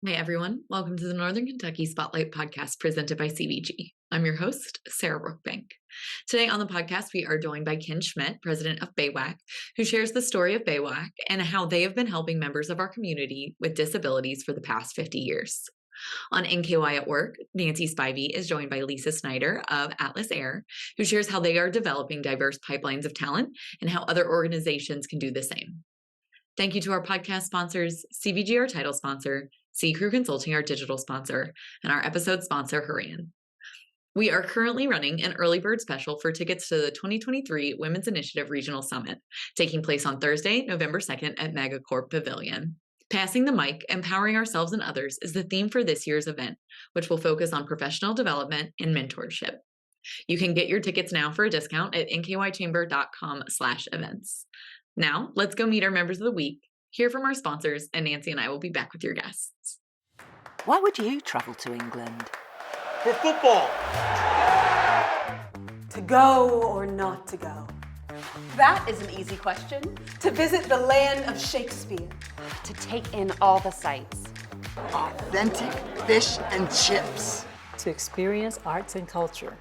Hey everyone, welcome to the Northern Kentucky Spotlight Podcast presented by CVG. I'm your host, Sarah Brookbank. Today on the podcast, we are joined by Ken Schmidt, president of BAWAC, who shares the story of BAWAC and how they have been helping members of our community with disabilities for the past 50 years. On NKY at Work, Nancy Spivey is joined by Leisa Snyder of Atlas Air, who shares how they are developing diverse pipelines of talent and how other organizations can do the same. Thank you to our podcast sponsors, CVG, our title sponsor, C Crew Consulting, our digital sponsor, and our episode sponsor, Hurrian. We are currently running an early bird special for tickets to the 2023 Women's Initiative Regional Summit, taking place on Thursday, November 2nd at Megacorp Pavilion. Passing the mic, empowering ourselves and others is the theme for this year's event, which will focus on professional development and mentorship. You can get your tickets now for a discount at nkychamber.com/events. Now, let's go meet our members of the week, hear from our sponsors, and Nancy and I will be back with your guests. Why would you travel to England? For football. To go or not to go? That is an easy question. To visit the land of Shakespeare. To take in all the sights. Authentic fish and chips. To experience arts and culture.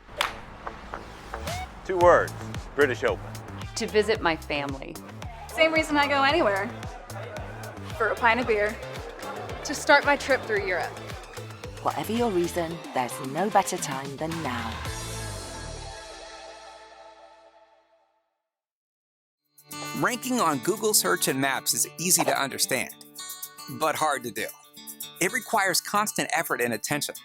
2 words, British Open. To visit my family. Same reason I go anywhere. For a pint of beer. To start my trip through Europe. Whatever your reason, there's no better time than now. Ranking on Google Search and Maps is easy to understand, but hard to do. It requires constant effort and attention,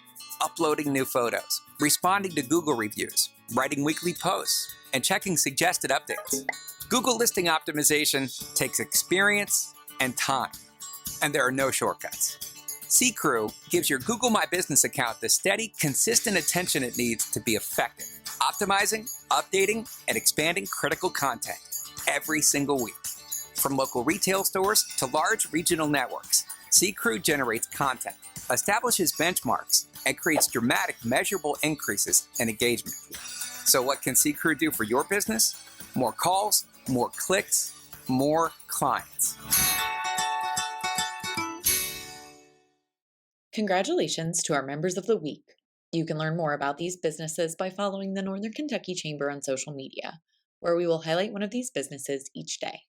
uploading new photos, responding to Google reviews, writing weekly posts, and checking suggested updates. Google listing optimization takes experience and time, and there are no shortcuts. C Crew gives your Google My Business account the steady, consistent attention it needs to be effective, optimizing, updating, and expanding critical content every single week. From local retail stores to large regional networks, C Crew generates content, establishes benchmarks, and creates dramatic, measurable increases in engagement. So what can C Crew do for your business? More calls, more clicks, more clients. Congratulations to our members of the week. You can learn more about these businesses by following the Northern Kentucky Chamber on social media, where we will highlight one of these businesses each day.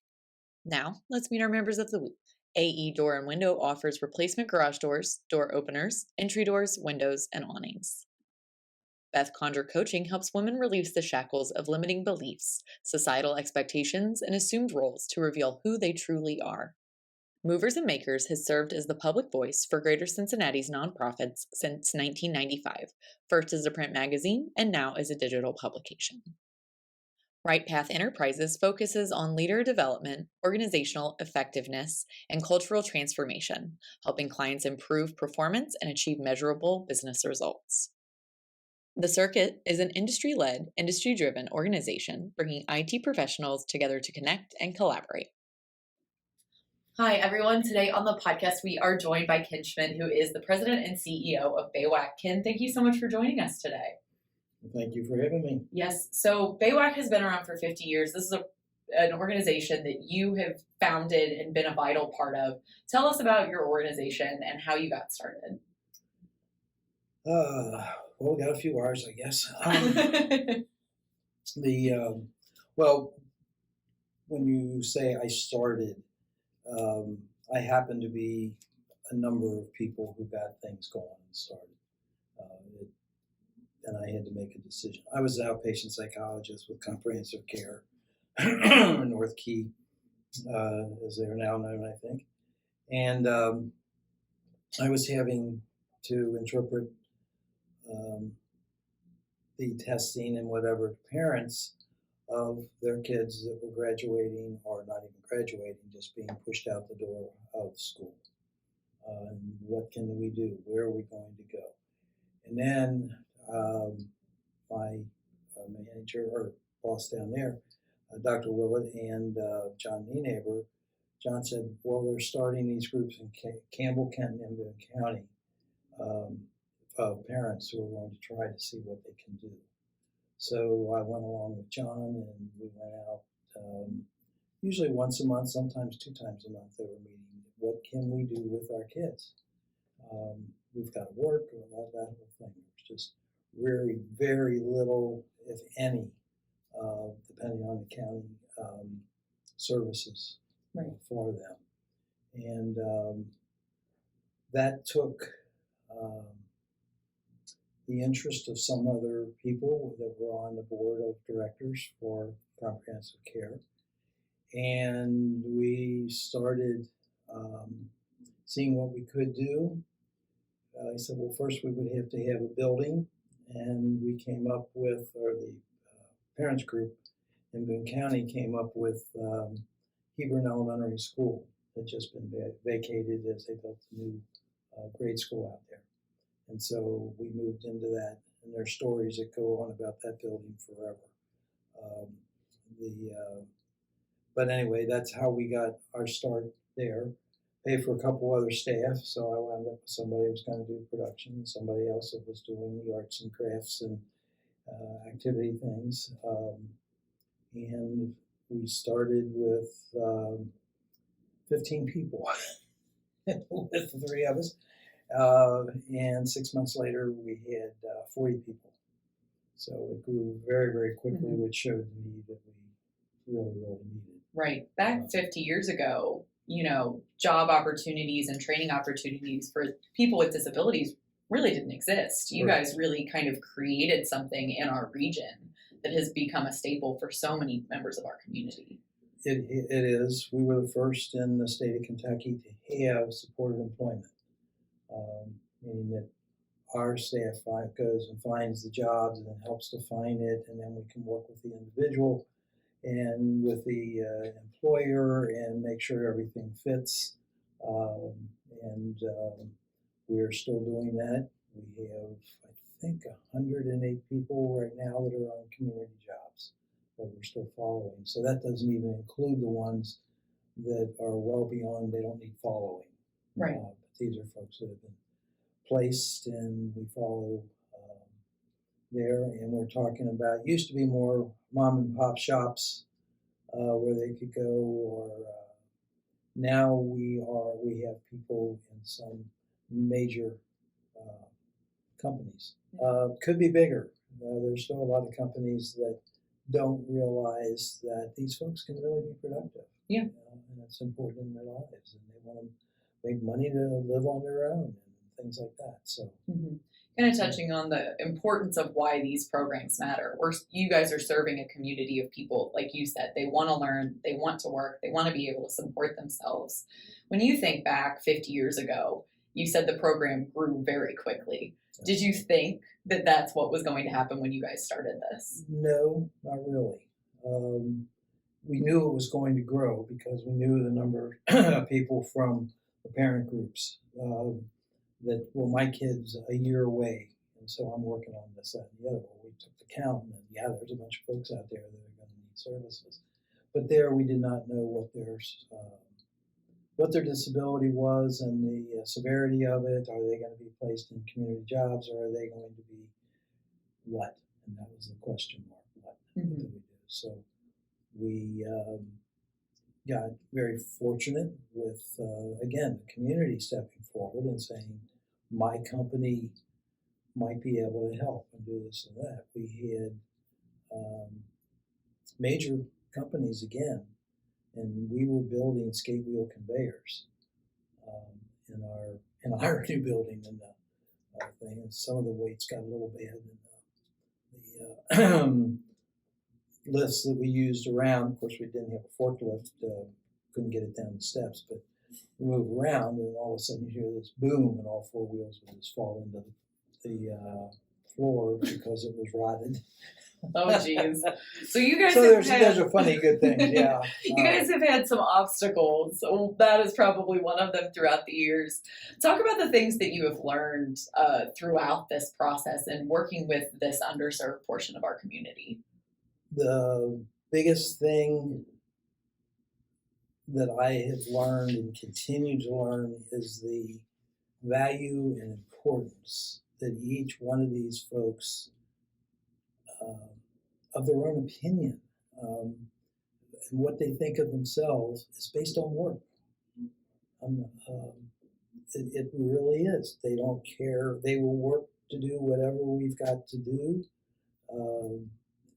Now, let's meet our members of the week. AE Door and Window offers replacement garage doors, door openers, entry doors, windows, and awnings. Beth Conjure Coaching helps women release the shackles of limiting beliefs, societal expectations, and assumed roles to reveal who they truly are. Movers and Makers has served as the public voice for Greater Cincinnati's nonprofits since 1995, first as a print magazine and now as a digital publication. Right Path Enterprises focuses on leader development, organizational effectiveness, and cultural transformation, helping clients improve performance and achieve measurable business results. The Circuit is an industry-led, industry-driven organization bringing IT professionals together to connect and collaborate. Hi, everyone. Today on the podcast, we are joined by Ken Schmidt, who is the president and CEO of BAWAC. Ken, thank you so much for joining us today. Thank you for having me. Yes. So BAWAC has been around for 50 years. This is an organization that you have founded and been a vital part of. Tell us about your organization and how you got started. Well, we got a few hours, I guess. Well, when you say I started, I happen to be a number of people who got things going and started. And I had to make a decision. I was an outpatient psychologist with comprehensive care, North Key, as they are now known, I think. And I was having to interpret the testing and whatever to parents of their kids that were graduating or not even graduating, just being pushed out the door of school. And what can we do? Where are we going to go? And then my manager or boss down there, Dr. Willett and John Nienaber, John said, well, they're starting these groups in Campbell, Kent, and Boone County of parents who are going to try to see what they can do. So I went along with John and we went out usually once a month, sometimes 2 times a month they were meeting. What can we do with our kids? we've got to work, or that whole thing. There's just very, very little, if any, depending on the county, services for them. And that took the interest of some other people that were on the board of directors for comprehensive care. And we started seeing what we could do. I said, well, first we would have to have a building, and we came up with, or the parents group in Boone County came up with Hebron Elementary School. Had just been vacated as they built a new grade school out there. And so we moved into that, and there are stories that go on about that building forever. But anyway, that's how we got our start there. Paid for a couple other staff, so I wound up with somebody who was going to do production, and somebody else that was doing the arts and crafts and activity things. And we started with 15 people with the three of us. And 6 months later, we had 40 people. So it grew very, very quickly, which showed the need that we really, really needed. Right. Back 50 years ago, job opportunities and training opportunities for people with disabilities really didn't exist. You guys really kind of created something in our region that has become a staple for so many members of our community. It is. We were the first in the state of Kentucky to have supported employment, meaning that our staff goes and finds the jobs and then helps define it, and then we can work with the individual and with the employer and make sure everything fits. We're still doing that. We have, I think, 108 people right now that are on community jobs that we're still following. So that doesn't even include the ones that are well beyond, they don't need following. Right. But these are folks that have been placed, and we follow there. And we're talking about, used to be more mom and pop shops where they could go, or now we have people in some major companies. Could be bigger. There's still a lot of companies that don't realize that these folks can really be productive. Yeah. And it's important in their lives, and they want to make money to live on their own and things like that. So, kind of touching on the importance of why these programs matter. You guys are serving a community of people, like you said, they want to learn, they want to work, they want to be able to support themselves. When you think back 50 years ago, you said the program grew very quickly. Did you think that that's what was going to happen when you guys started this? No, not really. We knew it was going to grow because we knew the number of people from the parent groups that, well, my kid's a year away, and so I'm working on this, that, and the other. Well, we took the count, and there's a bunch of folks out there that are going to need services. But there we did not know what their disability was and the severity of it. Are they going to be placed in community jobs, or are they going to be what? And that was the question mark. What do we do? So we got very fortunate with, again, the community stepping forward and saying, my company might be able to help and do this and that. We had major companies again, and we were building skate wheel conveyors in our new building and thing. And some of the weights got a little bad, and the lifts that we used around. Of course, we didn't have a forklift, couldn't get it down the steps, but we move around, and all of a sudden you hear this boom, and all four wheels would just fall into the floor because it was rotted. Oh, geez. So you guys there's a funny good thing, yeah. You guys have had some obstacles. So that is probably one of them throughout the years. Talk about the things that you have learned throughout this process and working with this underserved portion of our community. The biggest thing that I have learned and continue to learn is the value and importance that each one of these folks, of their own opinion, and what they think of themselves is based on work. it really is. They don't care. They will work to do whatever we've got to do.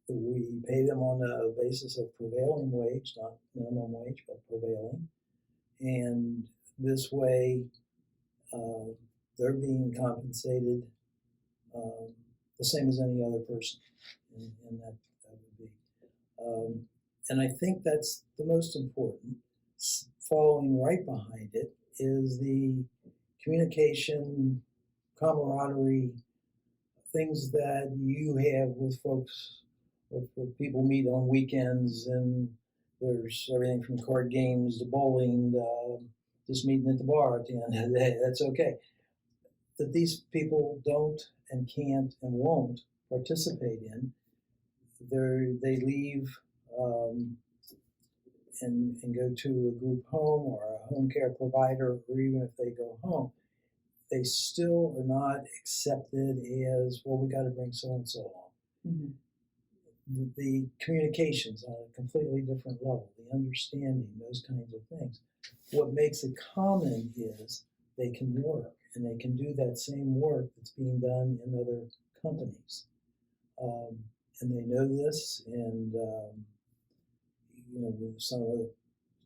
We pay them on the basis of prevailing wage, not minimum wage, but prevailing. And this way, they're being compensated the same as any other person, and that would be. And I think that's the most important. Following right behind it is the communication, camaraderie, things that you have with folks, with people meet on weekends, and there's everything from card games to bowling to just meeting at the bar at the end of the day. That's okay. That these people don't and can't and won't participate in, they leave and go to a group home or a home care provider, or even if they go home, they still are not accepted as, well, we got to bring so-and-so along. Mm-hmm. The communications on a completely different level, the understanding, those kinds of things. What makes it common is they can work, and they can do that same work that's being done in other companies. And they know this, and some of the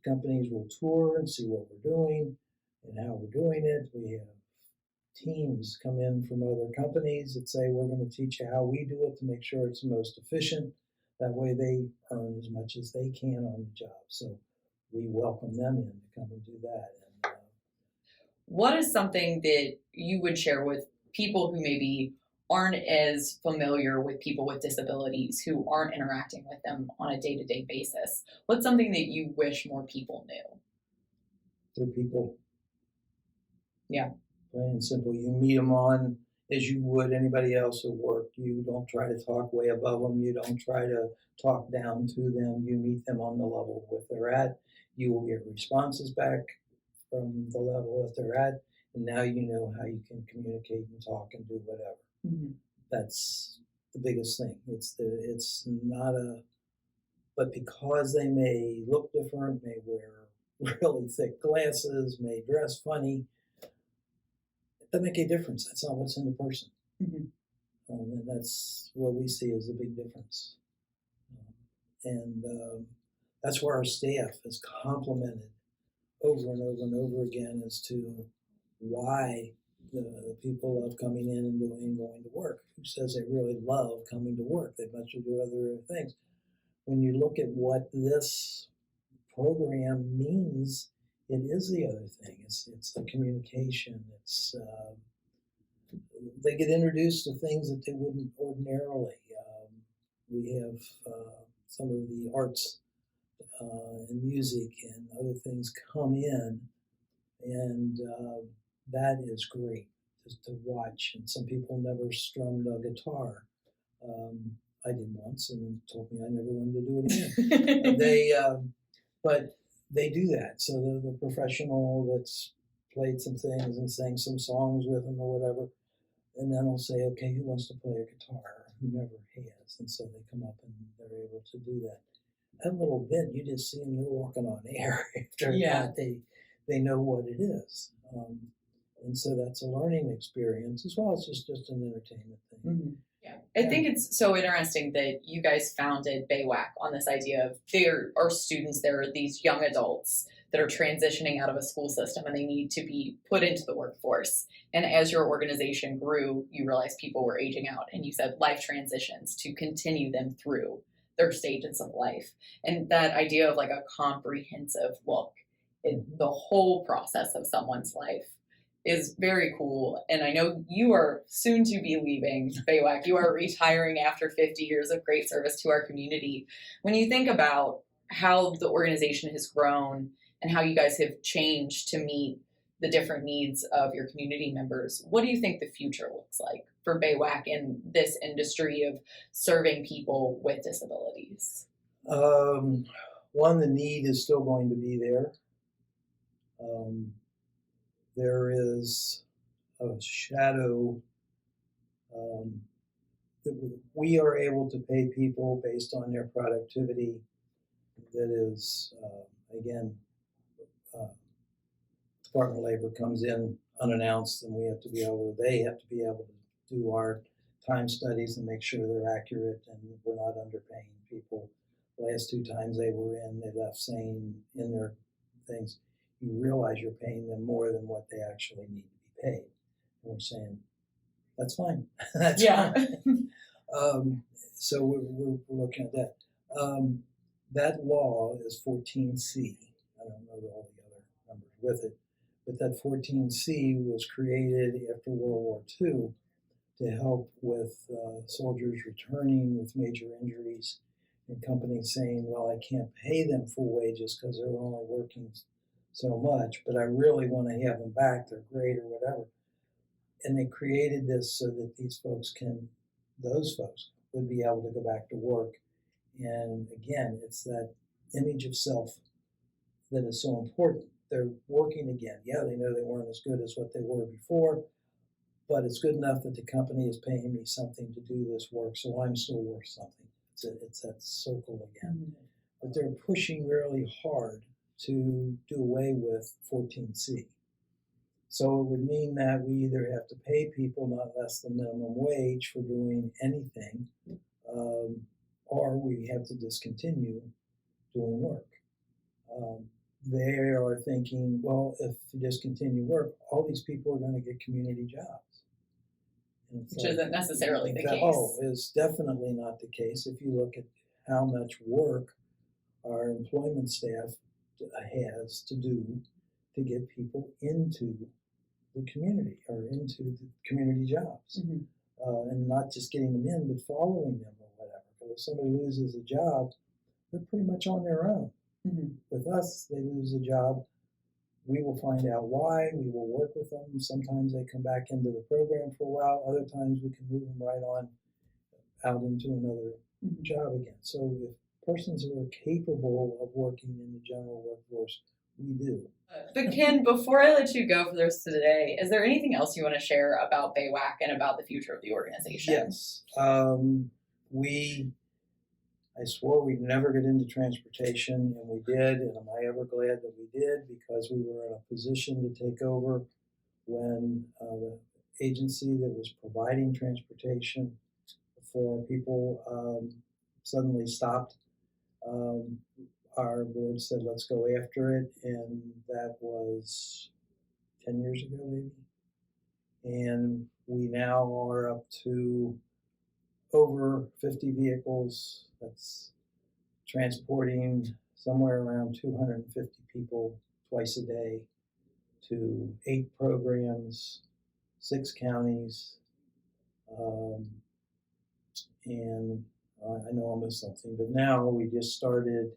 companies will tour and see what we're doing and how we're doing it. We have teams come in from other companies that say, we're going to teach you how we do it to make sure it's the most efficient. That way they earn as much as they can on the job. So we welcome them in to come and do that. And, what is something that you would share with people who maybe aren't as familiar with people with disabilities, who aren't interacting with them on a day-to-day basis? What's something that you wish more people knew? They're people. Yeah. Plain and simple. You meet them on as you would anybody else at work. You don't try to talk way above them. You don't try to talk down to them. You meet them on the level that they're at. You will get responses back from the level that they're at, and now you know how you can communicate and talk and do whatever. Mm-hmm. That's the biggest thing. It's not but because they may look different, may wear really thick glasses, may dress funny, it doesn't make a difference. That's not what's in the person. Mm-hmm. And that's what we see as the big difference. And that's where our staff is complimented over and over and over again as to why the people love coming in and going to work. Who says they really love coming to work? They much do other things. When you look at what this program means, it is the other thing. It's the communication. It's they get introduced to things that they wouldn't ordinarily. We have some of the arts and music and other things come in, and that is great just to watch. And some people never strummed a guitar. I did once, and told me I never wanted to do it again. But they do that. So the professional that's played some things and sang some songs with them or whatever, and then I'll say, okay, who wants to play a guitar? Who never has? And so they come up and they're able to do that. That little bit, you just see them, they're walking on air after that. They know what it is. And so that's a learning experience as well as just an entertainment thing. Mm-hmm. Yeah. I think it's so interesting that you guys founded BAWAC on this idea of there are students, there are these young adults that are transitioning out of a school system and they need to be put into the workforce. And as your organization grew, you realized people were aging out, and you said life transitions to continue them through their stages of life. And that idea of like a comprehensive look in the whole process of someone's life is very cool. And I know you are soon to be leaving BAWAC. You are retiring after 50 years of great service to our community. When you think about how the organization has grown and how you guys have changed to meet the different needs of your community members, what do you think the future looks like for BAWAC in this industry of serving people with disabilities? One, the need is still going to be there. There is a shadow that we are able to pay people based on their productivity that is, again, Department of Labor comes in unannounced, and they have to be able to do our time studies and make sure they're accurate and we're not underpaying people. The last 2 times they were in, they left saying in their things, you realize you're paying them more than what they actually need to be paid. And we're saying, that's fine. That's fine. So we're looking at that. That law is 14C. I don't know all the other numbers with it, but that 14C was created after World War II to help with soldiers returning with major injuries and companies saying, well, I can't pay them full wages because they're only working so much, but I really want to have them back. They're great or whatever. And they created this so that those folks would be able to go back to work. And again, it's that image of self that is so important. They're working again. Yeah, they know they weren't as good as what they were before, but it's good enough that the company is paying me something to do this work, so I'm still worth something. It's that circle again. Mm-hmm. But they're pushing really hard to do away with 14C. So it would mean that we either have to pay people not less than minimum wage for doing anything, or we have to discontinue doing work. They are thinking, well, if you discontinue work, all these people are going to get community jobs. Which isn't necessarily the case. Oh, it's definitely not the case. If you look at how much work our employment staff has to do to get people into the community or into the community jobs. Mm-hmm. And not just getting them in, but following them or whatever. Because if somebody loses a job, they're pretty much on their own. Mm-hmm. With us, they lose a job. We will find out why. We will work with them. Sometimes they come back into the program for a while. Other times we can move them right on out into another job again. So if persons who are capable of working in the general workforce, we do. But Ken, before I let you go for the rest of today, is there anything else you want to share about BAWAC and about the future of the organization? Yes. I swore we'd never get into transportation, and we did, and am I ever glad that we did, because we were in a position to take over when the agency that was providing transportation for people suddenly stopped. Our board said, let's go after it, and that was 10 years ago, maybe. And we now are up to over 50 vehicles. That's transporting somewhere around 250 people twice a day to 8 programs, 6 counties, and I know I missed something, but now we just started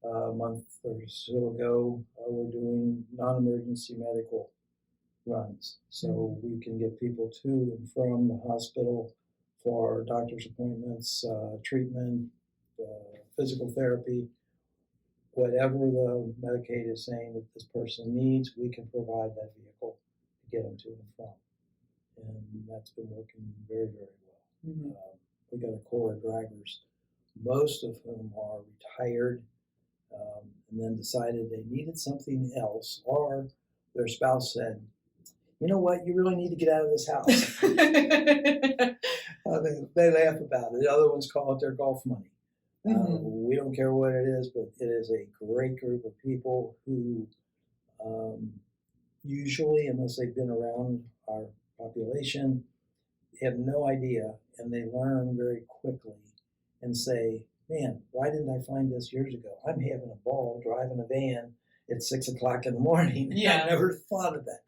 a month or so ago. We're doing non-emergency medical runs, so we can get people to and from the hospital for doctor's appointments, treatment, physical therapy, whatever the Medicaid is saying that this person needs, we can provide that vehicle to get them to and from. And that's been working very, very well. Mm-hmm. We got a core of drivers, most of whom are retired, and then decided they needed something else, or their spouse said, you know what, you really need to get out of this house. They laugh about it. The other ones call it their golf money. We don't care what it is, but it is a great group of people who usually, unless they've been around our population, have no idea, and they learn very quickly and say, man, why didn't I find this years ago? I'm having a ball driving a van at 6 o'clock in the morning. Yeah. I never thought of that.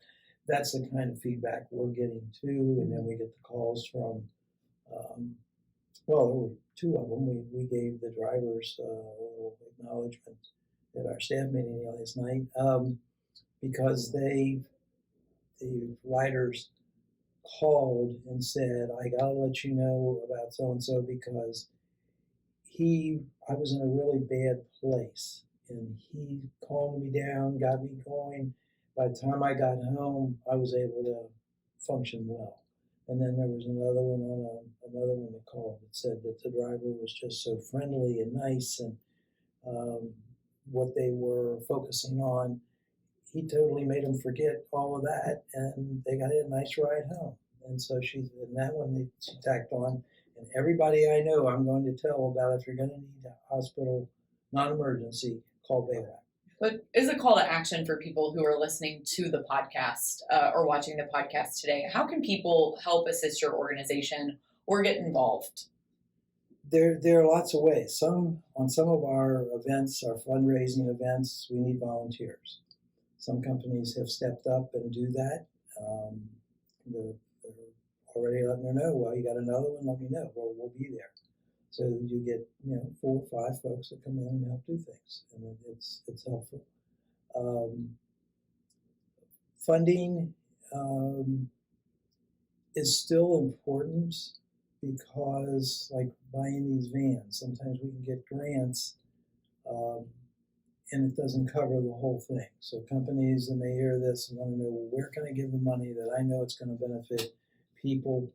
That's the kind of feedback we're getting too, and then we get the calls from, well, there were 2 of them. We gave the drivers a little acknowledgement at our staff meeting last night, because the riders called and said, I gotta let you know about so-and-so because I was in a really bad place, and he calmed me down, got me going. By the time I got home, I was able to function well. And then there was another one that called that said that the driver was just so friendly and nice, and what they were focusing on, he totally made them forget all of that, and they got a nice ride home. And so she tacked on, and everybody I know I'm going to tell about, if you're going to need a hospital non-emergency, call BAWAC. But is a call to action for people who are listening to the podcast or watching the podcast today. How can people help assist your organization or get involved? There are lots of ways. On some of our events, our fundraising events, we need volunteers. Some companies have stepped up and do that. They're already letting her know, well, you got another one, let me know. Well, we'll be there. So you get 4 or 5 folks that come in and help do things, and it's helpful. Funding is still important, because like buying these vans, sometimes we can get grants and it doesn't cover the whole thing. So companies that may hear this want to know, well, where can I give the money that I know it's going to benefit people?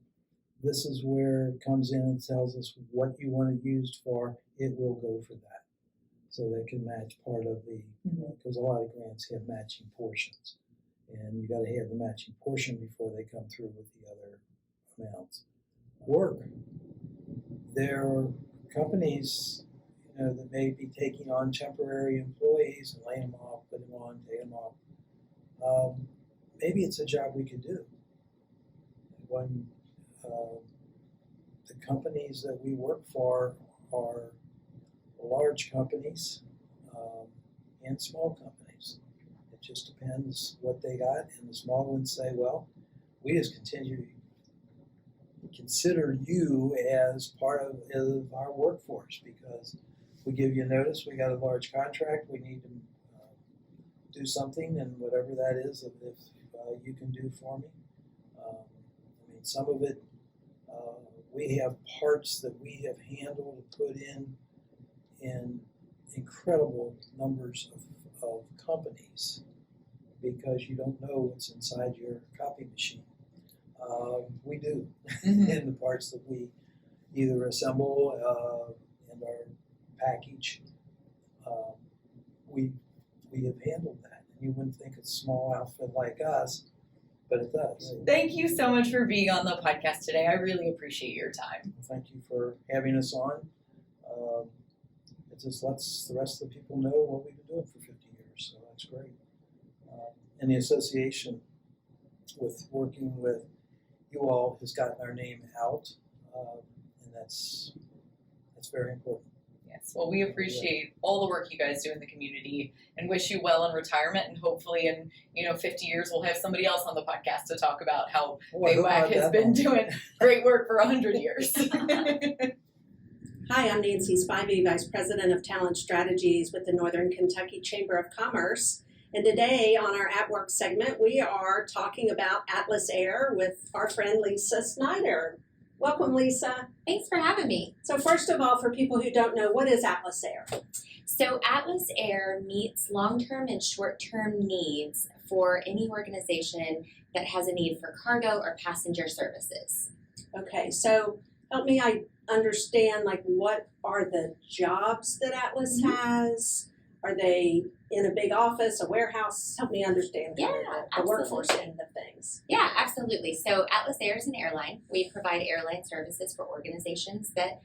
This is where it comes in and tells us what you want it used for. It will go for that. So they can match part of the, because a lot of grants have matching portions. And you got to have the matching portion before they come through with the other amounts. Work. There are companies, that may be taking on temporary employees and laying them off, put them on, take them off. Maybe it's a job we could do. When the companies that we work for are large companies and small companies. It just depends what they got, and the small ones say, well, we just continue to consider you as part of our workforce, because we give you notice, we got a large contract, we need to do something, and whatever that is, if you can do for me. Some of it, we have parts that we have handled and put in incredible numbers of companies, because you don't know what's inside your copy machine. We do. In the parts that we either assemble and our package, we have handled that. You wouldn't think a small outfit like us, but it does. Thank you so much for being on the podcast today. I really appreciate your time. Thank you for having us on. It just lets the rest of the people know what we've been doing for 50 years, so that's great. And the association, with working with you all, has gotten our name out, and that's very important. Yes, well, we appreciate all the work you guys do in the community and wish you well in retirement, and hopefully in 50 years we'll have somebody else on the podcast to talk about how BAWAC has been doing great work for 100 years. Hi, I'm Nancy Spivey, Vice President of Talent Strategies with the Northern Kentucky Chamber of Commerce. And today on our At Work segment, we are talking about Atlas Air with our friend Leisa Snyder. Welcome, Leisa. Thanks for having me. So first of all, for people who don't know, what is Atlas Air? So Atlas Air meets long-term and short-term needs for any organization that has a need for cargo or passenger services. Okay, so help me understand, what are the jobs that Atlas has? Are they in a big office, a warehouse? Help me understand the workforce end of things. Yeah, absolutely. So Atlas Air is an airline. We provide airline services for organizations that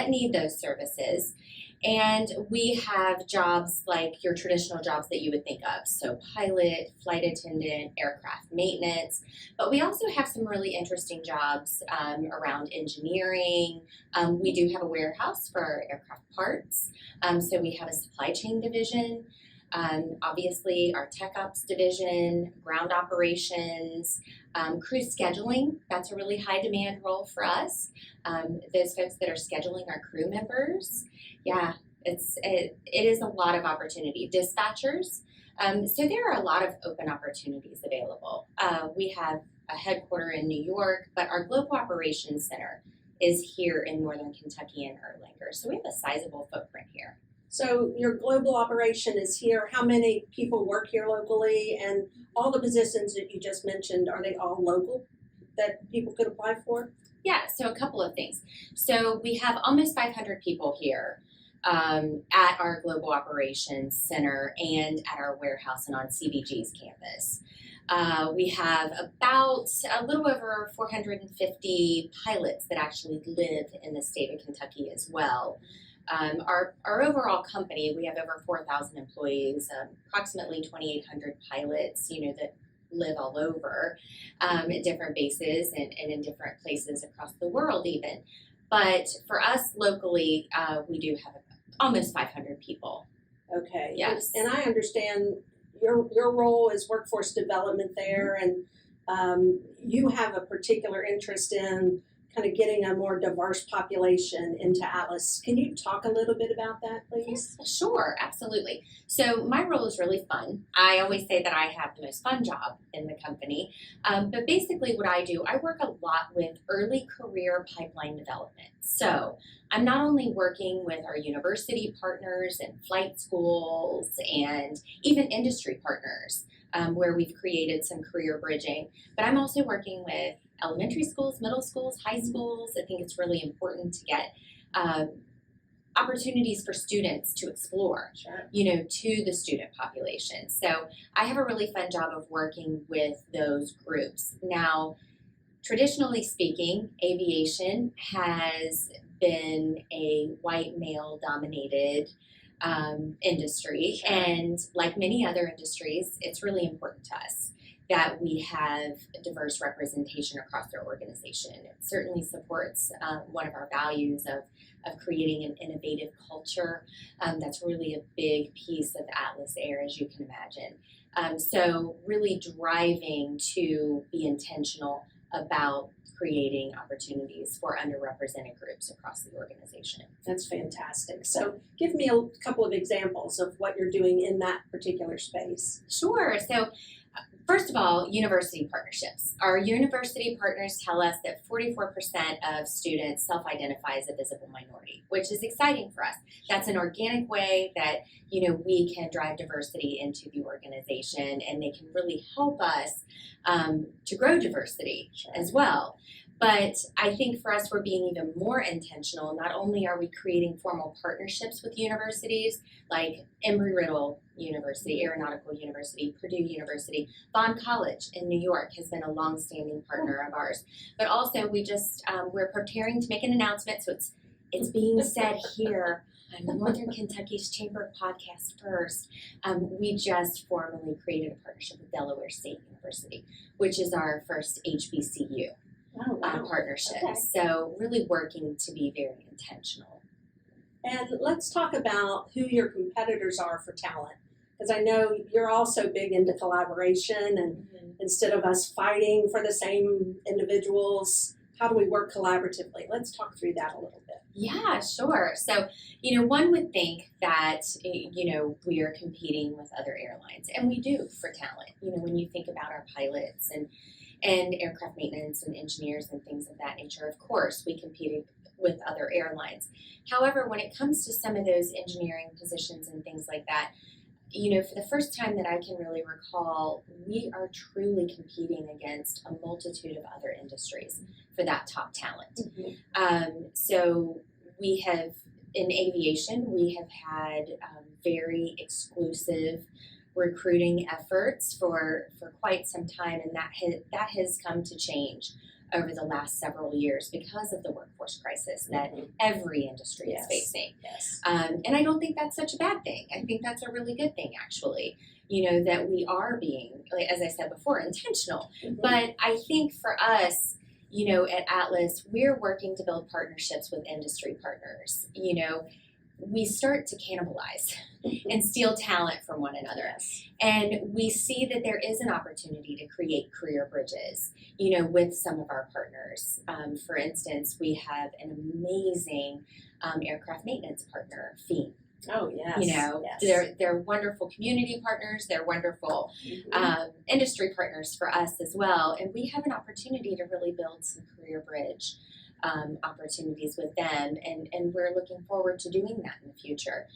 need those services. And we have jobs like your traditional jobs that you would think of. So pilot, flight attendant, aircraft maintenance. But we also have some really interesting jobs around engineering. We do have a warehouse for aircraft parts. So we have a supply chain division. Obviously, our tech ops division, ground operations, crew scheduling. That's a really high demand role for us. Those folks that are scheduling our crew members. Yeah, it is a lot of opportunity. Dispatchers. So there are a lot of open opportunities available. We have a headquarter in New York, but our global operations center is here in Northern Kentucky in Erlanger. So we have a sizable footprint here. So your global operation is here. How many people work here locally? And all the positions that you just mentioned, are they all local that people could apply for? Yeah, so a couple of things. So we have almost 500 people here. at our Global Operations Center and at our warehouse and on CBG's campus. We have about a little over 450 pilots that actually live in the state of Kentucky as well. Our overall company, we have over 4,000 employees, approximately 2,800 pilots, that live all over at different bases and in different places across the world even. But for us locally, we do have almost 500 people. Okay. Yes. And I understand your role is workforce development there, and you have a particular interest in kind of getting a more diverse population into Atlas. Can you talk a little bit about that, please? Yes, sure, absolutely. So my role is really fun. I always say that I have the most fun job in the company. But basically what I do, I work a lot with early career pipeline development. So I'm not only working with our university partners and flight schools and even industry partners, where we've created some career bridging, but I'm also working with elementary schools, middle schools, high schools. I think it's really important to get opportunities for students to explore, to the student population. So I have a really fun job of working with those groups. Now, traditionally speaking, aviation has been a white male dominated industry. Sure. And like many other industries, it's really important to us that we have diverse representation across our organization. It certainly supports one of our values of creating an innovative culture. That's really a big piece of Atlas Air, as you can imagine. So really driving to be intentional about creating opportunities for underrepresented groups across the organization. That's fantastic. So give me a couple of examples of what you're doing in that particular space. Sure. So first of all, university partnerships. Our university partners tell us that 44% of students self-identify as a visible minority, which is exciting for us. That's an organic way that, we can drive diversity into the organization, and they can really help us to grow diversity as well. But I think for us, we're being even more intentional. Not only are we creating formal partnerships with universities like Embry-Riddle University, Aeronautical University, Purdue University, Bond College in New York has been a longstanding partner of ours. But also, we're preparing to make an announcement, so it's being said here on Northern Kentucky's Chamber Podcast first. We just formally created a partnership with Delaware State University, which is our first HBCU. Oh, wow. Partnership. Okay. So really working to be very intentional. And let's talk about who your competitors are for talent, because I know you're also big into collaboration, and instead of us fighting for the same individuals, how do we work collaboratively? Let's talk through that a little bit. Yeah, sure. So, one would think that, we are competing with other airlines, and we do for talent. When you think about our pilots and aircraft maintenance and engineers and things of that nature, of course, we competed with other airlines. However, when it comes to some of those engineering positions and things like that, for the first time that I can really recall, we are truly competing against a multitude of other industries for that top talent. So we have, in aviation, we have had very exclusive recruiting efforts for quite some time, and that has come to change over the last several years because of the workforce crisis that every industry is facing. Yes. And I don't think that's such a bad thing. I think that's a really good thing, actually, that we are being, as I said before, intentional. But I think for us, at Atlas, we're working to build partnerships with industry partners. We start to cannibalize and steal talent from one another. Yes. And we see that there is an opportunity to create career bridges, with some of our partners. For instance, we have an amazing aircraft maintenance partner, Fiend. Oh, yes. Yes. They're wonderful community partners. They're wonderful industry partners for us as well. And we have an opportunity to really build some career bridge opportunities with them, and we're looking forward to doing that in the future.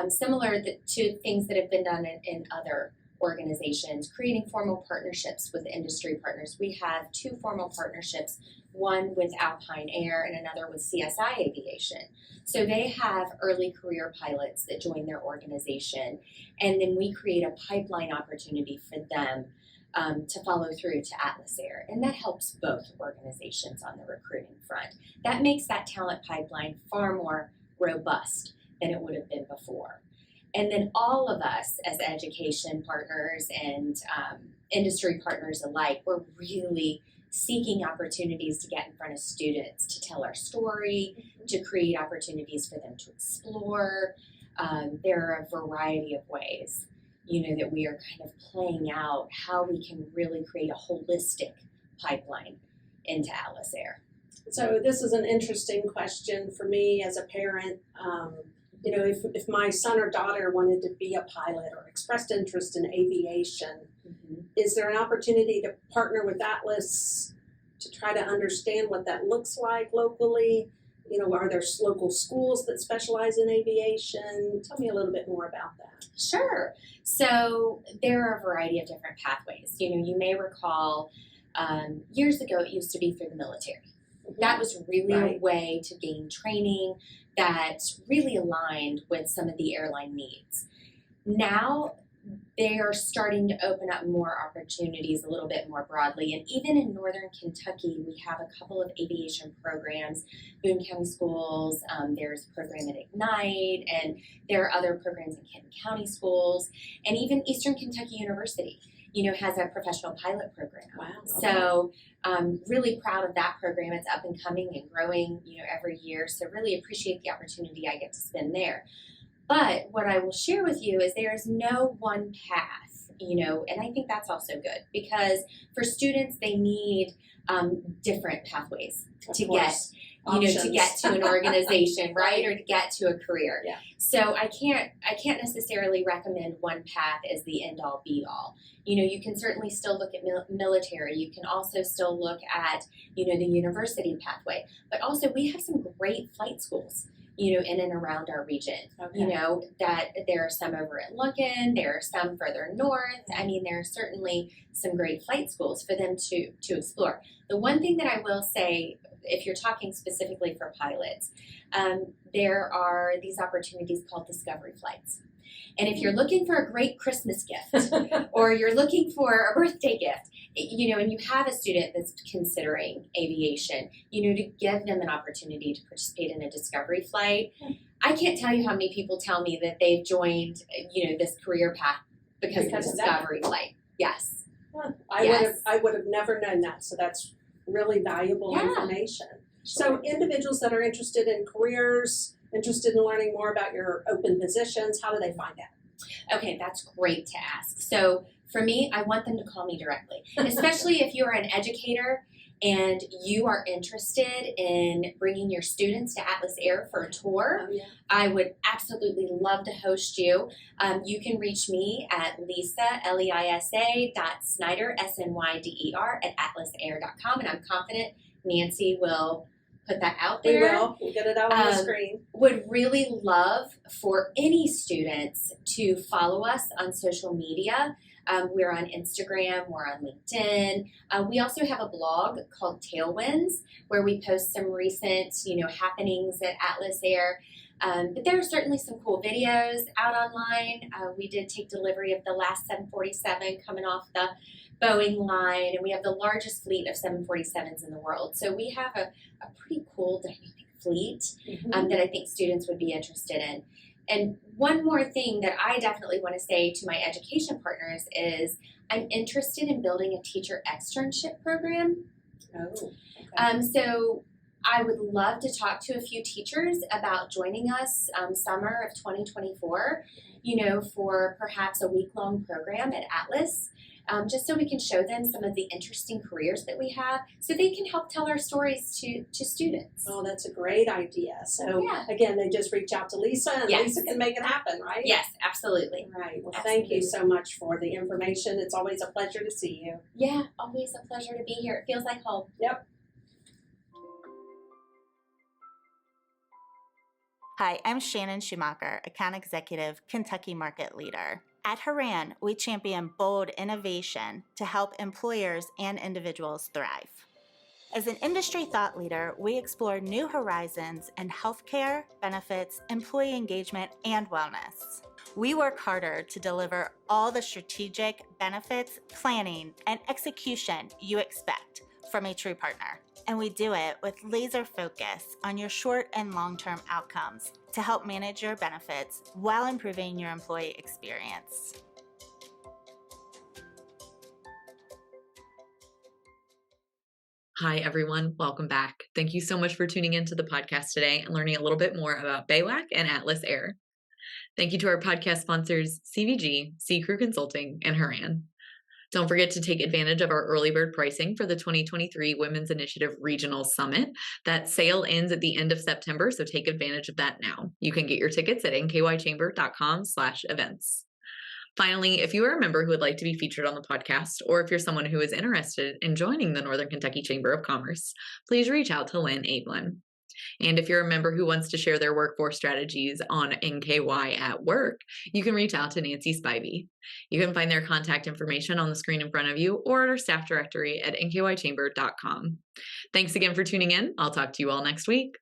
Similar to things that have been done in other organizations, creating formal partnerships with industry partners. We have 2 formal partnerships one with Alpine Air and another with CSI Aviation. So they have early career pilots that join their organization, and then we create a pipeline opportunity for them to follow through to Atlas Air, and that helps both organizations on the recruiting front. That makes that talent pipeline far more robust than it would have been before. And then all of us as education partners and industry partners alike, we're really seeking opportunities to get in front of students, to tell our story, to create opportunities for them to explore. There are a variety of ways, that we are kind of playing out how we can really create a holistic pipeline into Atlas Air. So this is an interesting question for me as a parent. If my son or daughter wanted to be a pilot or expressed interest in aviation, is there an opportunity to partner with Atlas to try to understand what that looks like locally? Are there local schools that specialize in aviation? Tell me a little bit more about that. Sure. So there are a variety of different pathways. You may recall years ago it used to be through the military. That was really a way to gain training that really aligned with some of the airline needs. Now they are starting to open up more opportunities a little bit more broadly. And even in Northern Kentucky, we have a couple of aviation programs, Boone County Schools, there's a program at Ignite, and there are other programs in Kenton County Schools, and even Eastern Kentucky University, has a professional pilot program. Wow. So really proud of that program. It's up and coming and growing, every year. So really appreciate the opportunity I get to spend there. But what I will share with you is there is no one path, and I think that's also good because for students, they need different pathways to get, to get to an organization, right? Or to get to a career. Yeah. So I can't necessarily recommend one path as the end all be all. You can certainly still look at military. You can also still look at, the university pathway. But also we have some great flight schools, in and around our region. Okay. That there are some over at Lunken, there are some further north. I mean, there are certainly some great flight schools for them to explore. The one thing that I will say, if you're talking specifically for pilots, there are these opportunities called discovery flights. And if you're looking for a great Christmas gift or you're looking for a birthday gift, and you have a student that's considering aviation, to give them an opportunity to participate in a discovery flight. I can't tell you how many people tell me that they've joined, this career path because of the discovery flight. Yes. Huh. I would have never known that. So that's really valuable information. So individuals that are interested in careers, interested in learning more about your open positions, how do they find out? Okay, that's great to ask. So for me, I want them to call me directly, especially if you're an educator and you are interested in bringing your students to Atlas Air for a tour. I would absolutely love to host you. You can reach me at Leisa, Leisa, Snyder, Snyder, at atlasair.com, and I'm confident Nancy will put that out there. We will. We'll get it out on the screen. Would really love for any students to follow us on social media. We're on Instagram, we're on LinkedIn. We also have a blog called Tailwinds where we post some recent, happenings at Atlas Air. But there are certainly some cool videos out online. We did take delivery of the last 747 coming off the Boeing line, and we have the largest fleet of 747s in the world. So we have a pretty cool dynamic fleet that I think students would be interested in. And one more thing that I definitely want to say to my education partners is I'm interested in building a teacher externship program. Oh, okay. So I would love to talk to a few teachers about joining us summer of 2024, for perhaps a week-long program at Atlas. Just so we can show them some of the interesting careers that we have so they can help tell our stories to students. Oh, that's a great idea. So again, they just reach out to Leisa and Leisa can make it happen, right? Yes, absolutely. Right. Well, thank you so much for the information. It's always a pleasure to see you. Yeah, always a pleasure to be here. It feels like home. Yep. Hi, I'm Shannon Schumacher, Account Executive, Kentucky Market Leader. At Haran, we champion bold innovation to help employers and individuals thrive. As an industry thought leader, we explore new horizons in healthcare, benefits, employee engagement, and wellness. We work harder to deliver all the strategic benefits, planning, and execution you expect from a true partner. And we do it with laser focus on your short and long-term outcomes to help manage your benefits while improving your employee experience. Hi, everyone. Welcome back. Thank you so much for tuning into the podcast today and learning a little bit more about BAWAC and Atlas Air. Thank you to our podcast sponsors, CVG, Sea Crew Consulting, and Haran. Don't forget to take advantage of our early bird pricing for the 2023 Women's Initiative Regional Summit. That sale ends at the end of September, so take advantage of that now. You can get your tickets at nkychamber.com/events. Finally, if you are a member who would like to be featured on the podcast, or if you're someone who is interested in joining the Northern Kentucky Chamber of Commerce, please reach out to Lynn Ablin. And if you're a member who wants to share their workforce strategies on NKY at Work, you can reach out to Nancy Spivey. You can find their contact information on the screen in front of you or at our staff directory at nkychamber.com. Thanks again for tuning in. I'll talk to you all next week.